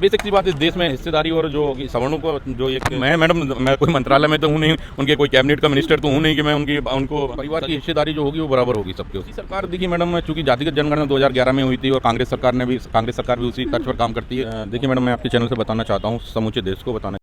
Basic सी बात इस देश में हिस्सेदारी और जो सवर्णों को जो एक मैं कोई मंत्रालय में तो हूँ नहीं, उनके कोई कैबिनेट का मिनिस्टर तो हूँ नहीं कि मैं उनको परिवार की हिस्सेदारी जो होगी वो बराबर होगी सबके। उसी सरकार देखिए मैडम, चूंकि जातिगत जनगणना 2011 में हुई थी और कांग्रेस सरकार भी उसी तर्ज पर काम करती है। देखिए मैडम, मैं आपके चैनल से बताना चाहता हूँ, समूचे देश को बताना।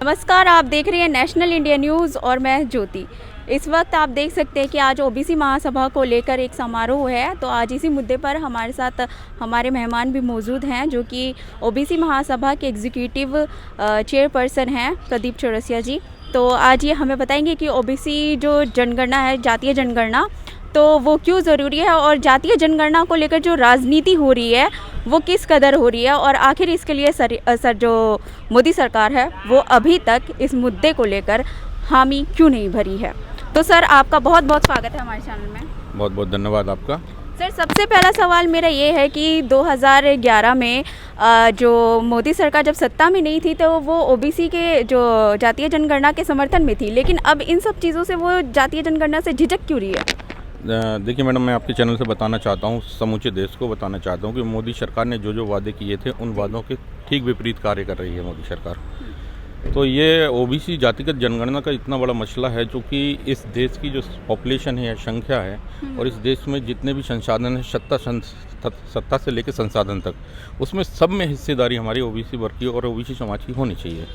नमस्कार, आप देख रहे हैं नेशनल इंडिया न्यूज़ और मैं ज्योति। इस वक्त आप देख सकते हैं कि आज ओबीसी महासभा को लेकर एक समारोह है, तो आज इसी मुद्दे पर हमारे साथ हमारे मेहमान भी मौजूद हैं, जो कि ओबीसी महासभा के एग्जीक्यूटिव चेयरपर्सन हैं प्रदीप चौरसिया जी। तो आज ये हमें बताएंगे कि ओबीसी जो जनगणना है, जातीय जनगणना, तो वो क्यों ज़रूरी है और जातीय जनगणना को लेकर जो राजनीति हो रही है वो किस कदर हो रही है, और आखिर इसके लिए सर जो मोदी सरकार है वो अभी तक इस मुद्दे को लेकर हामी क्यों नहीं भरी है। तो सर, आपका बहुत बहुत स्वागत है हमारे चैनल में। बहुत बहुत धन्यवाद आपका। सर, सबसे पहला सवाल मेरा ये है कि 2011 में जो मोदी सरकार जब सत्ता में नहीं थी तो वो ओबीसी के जो जातीय जनगणना के समर्थन में थी, लेकिन अब इन सब चीज़ों से वो जातीय जनगणना से झिझक क्यों रही है? देखिए मैडम, मैं आपके चैनल से बताना चाहता हूँ, समूचे देश को बताना चाहता हूँ कि मोदी सरकार ने जो वादे किए थे उन वादों के ठीक विपरीत कार्य कर रही है मोदी सरकार। तो ये ओबीसी जातिगत जनगणना का इतना बड़ा मसला है, जो कि इस देश की जो पॉपुलेशन है या संख्या है और इस देश में जितने भी संसाधन है, सत्ता से लेकर संसाधन तक, उसमें सब में हिस्सेदारी हमारी ओबीसी वर्ग की और ओबीसी समाज की होनी चाहिए।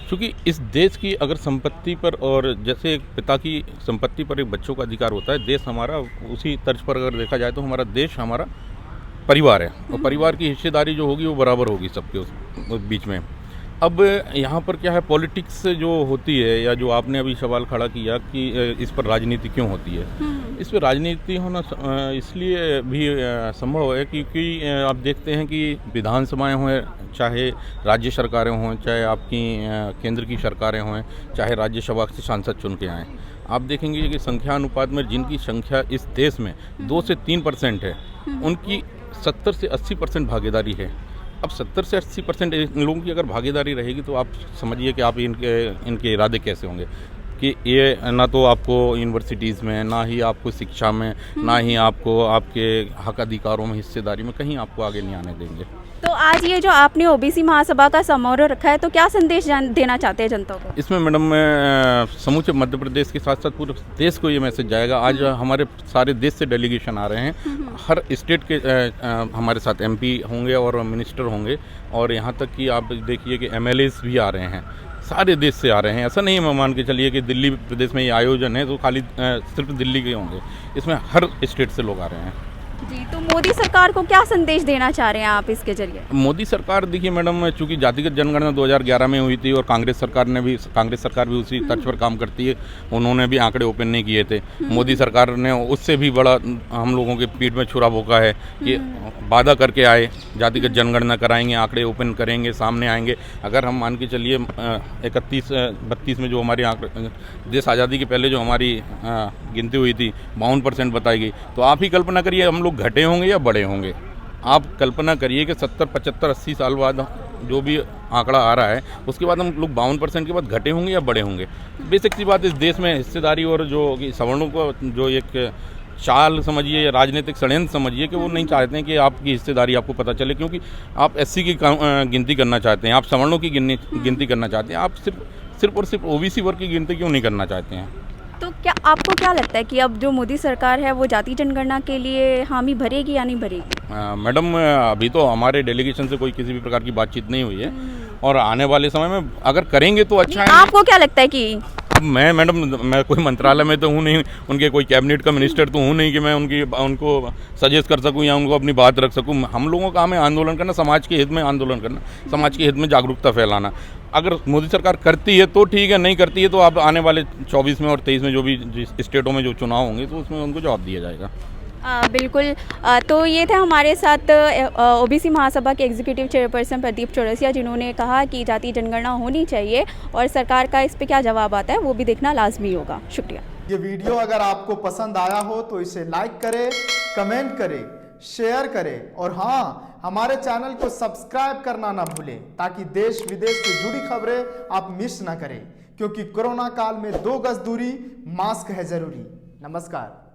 क्योंकि इस देश की अगर संपत्ति पर, और जैसे एक पिता की संपत्ति पर एक बच्चों का अधिकार होता है, देश हमारा उसी तर्ज पर अगर देखा जाए तो हमारा देश हमारा परिवार है, और परिवार की हिस्सेदारी जो होगी वो बराबर होगी सबके उस बीच में। अब यहाँ पर क्या है, पॉलिटिक्स जो होती है, या जो आपने अभी सवाल खड़ा किया कि इस पर राजनीति क्यों होती है, इस पर राजनीति होना इसलिए भी संभव है क्योंकि आप देखते हैं कि विधानसभाएं हों, चाहे राज्य सरकारें हों, चाहे आपकी केंद्र की सरकारें हों, चाहे राज्यसभा से सांसद चुन के आएँ, आप देखेंगे कि संख्या अनुपात में जिनकी संख्या इस देश में 2 से 3% है, उनकी 70 से 80% भागीदारी है। अब 70 से 80% इन लोगों की अगर भागीदारी रहेगी तो आप समझिए कि आप इनके इरादे कैसे होंगे कि ये ना तो आपको यूनिवर्सिटीज़ में, ना ही आपको शिक्षा में, ना ही आपको आपके हक अधिकारों में, हिस्सेदारी में कहीं आपको आगे नहीं आने देंगे। तो आज ये जो आपने ओबीसी महासभा का समारोह रखा है, तो क्या संदेश देना चाहते हैं जनता को? इसमें मैडम, मैं समूचे मध्य प्रदेश के साथ साथ पूरे देश को ये मैसेज जाएगा। आज हमारे सारे देश से डेलीगेशन आ रहे हैं, हर स्टेट के हमारे साथ एमपी होंगे और मिनिस्टर होंगे, और यहाँ तक कि आप देखिए कि एमएलएस भी आ रहे हैं, सारे देश से आ रहे हैं। ऐसा नहीं है, मान के चलिए कि दिल्ली प्रदेश में ये आयोजन है तो खाली सिर्फ दिल्ली के होंगे, इसमें हर स्टेट से लोग आ रहे हैं जी। तो मोदी सरकार को क्या संदेश देना चाह रहे हैं आप इसके जरिए? मोदी सरकार देखिए मैडम, चूंकि जातिगत जनगणना 2011 में हुई थी और कांग्रेस सरकार भी उसी तर्ज पर काम करती है, उन्होंने भी आंकड़े ओपन नहीं किए थे। मोदी सरकार ने उससे भी बड़ा हम लोगों के पीठ में छुरा भोंका है कि वादा करके आए, जातिगत जनगणना कराएंगे, आंकड़े ओपन करेंगे, सामने आएंगे। अगर हम मान के चलिए 31-32 में जो हमारी देश आज़ादी के पहले जो हमारी गिनती हुई थी 52% बताई गई, तो आप ही कल्पना करिए हम लोग घटे होंगे या बड़े होंगे। आप कल्पना करिए कि 70, 75, 80 साल बाद जो भी आंकड़ा आ रहा है, उसके बाद हम लोग 52% के बाद घटे होंगे या बड़े होंगे। बेसिक सी बात इस देश में हिस्सेदारी और जो सवर्णों को जो एक चाल समझिए या राजनीतिक षड्यंत्र समझिए कि वो नहीं चाहते हैं कि आपकी हिस्सेदारी आपको पता चले, क्योंकि आप एससी की गिनती करना चाहते हैं, आप सवर्णों की गिनती करना चाहते हैं, आप सिर्फ और सिर्फ ओबीसी वर्ग की गिनती क्यों नहीं करना चाहते हैं? तो क्या आपको क्या लगता है कि अब जो मोदी सरकार है वो जाति जनगणना के लिए हामी भरेगी या नहीं भरेगी? मैडम, अभी तो हमारे डेलीगेशन से कोई किसी भी प्रकार की बातचीत नहीं हुई है, और आने वाले समय में अगर करेंगे तो अच्छा है। आपको क्या लगता है कि मैं कोई मंत्रालय में तो हूँ नहीं, उनके कोई कैबिनेट का मिनिस्टर तो हूँ नहीं कि मैं उनको सजेस्ट कर सकूँ या उनको अपनी बात रख सकूँ। हम लोगों का काम है आंदोलन करना, समाज के हित में आंदोलन करना, समाज के हित में जागरूकता फैलाना। अगर मोदी सरकार करती है तो ठीक है, नहीं करती है तो आप आने वाले 24 में और 23 में जो भी स्टेटों में जो चुनाव होंगे तो उसमें उनको जवाब दिया जाएगा। बिल्कुल। तो ये थे हमारे साथ ओबीसी महासभा के एग्जीक्यूटिव चेयरपर्सन प्रदीप चौरसिया, जिन्होंने कहा कि जातीय जनगणना होनी चाहिए और सरकार का इस पे क्या जवाब आता है वो भी देखना लाजमी होगा। शुक्रिया। ये वीडियो अगर आपको पसंद आया हो तो इसे लाइक करें, कमेंट करें, शेयर करें, और हाँ, हमारे चैनल को सब्सक्राइब करना ना भूलें, ताकि देश विदेश से जुड़ी खबरें आप मिस ना करें, क्योंकि कोरोना काल में 2 गज दूरी, मास्क है जरूरी। नमस्कार।